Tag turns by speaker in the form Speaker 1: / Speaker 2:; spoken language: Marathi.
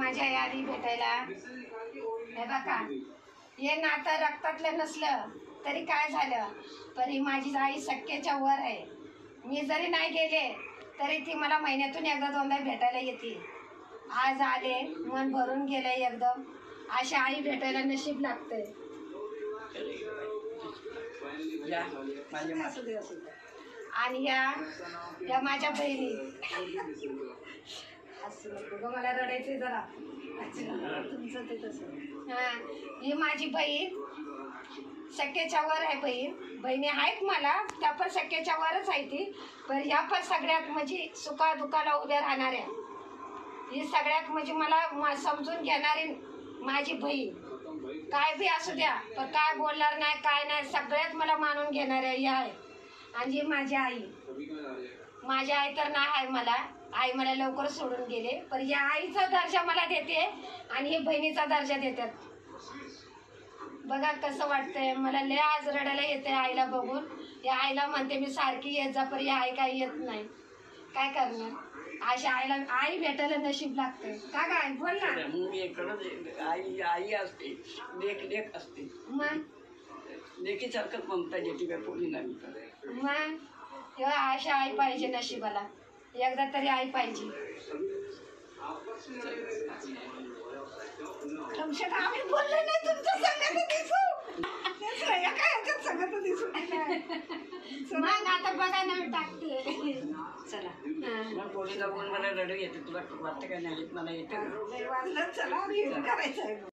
Speaker 1: माझी आई आली भेटायला. हे बघा, हे नातं रक्तातलं नसलं तरी काय झालं, पण ही माझी आई सख्याच्या वर आहे. मी जरी नाही गेले तरी ती मला महिन्यातून एकदा दोनदा भेटायला येते. आज आले, मन भरून गेले एकदम. अशा आई भेटायला नशीब लागतंय. आणि या माझ्या बहिणी, असं नको गं, मला रडायचंय जरा. तुमचं ते तसं. हां, ही माझी बहीण सख्याच्या वर आहे. बहिणी आहेत मला, त्या पण सख्याच्या वरच आहे ती. पण ह्या पण सगळ्यात म्हणजे सुखादुखाला उभ्या राहणाऱ्या, ही सगळ्यात म्हणजे मला समजून घेणारी माझी बहीण. काय बी असू द्या, पण काय बोलणार नाही, काय नाही, सगळ्यात मला मानून घेणाऱ्या ही आहे. आणि ही माझी आई. माझी आई तर नाही आहे मला, आई मला लवकर सोडून गेले. पण या आईचा दर्जा मला देते आणि ही बहिणीचा दर्जा देतात. बघा कसं वाटतंय मला. लय आज रडायला येते आईला बघून. या आईला म्हणते मी सारखी येत जा, पण या आई काही येत नाही. काय करणार, अशा आईला आई भेटायला नशीब लागतं. का काय बोल ना.
Speaker 2: आई असते, लेख असते.
Speaker 1: मग
Speaker 2: लेकीसारखंच ममता देते का कोणी नाही.
Speaker 1: मग तेव्हा अशा आई पाहिजे नशिबाला. एकदा तरी आई पाहिजे. आम्ही बोललो नाही तुमच्या संगत दिसू. मग आता बघा ना मी टाकते. चला,
Speaker 2: मग कोणी जाऊन मला रडू येते. तुला वाटतं का नाही? मला येतं.
Speaker 1: चला करायचं.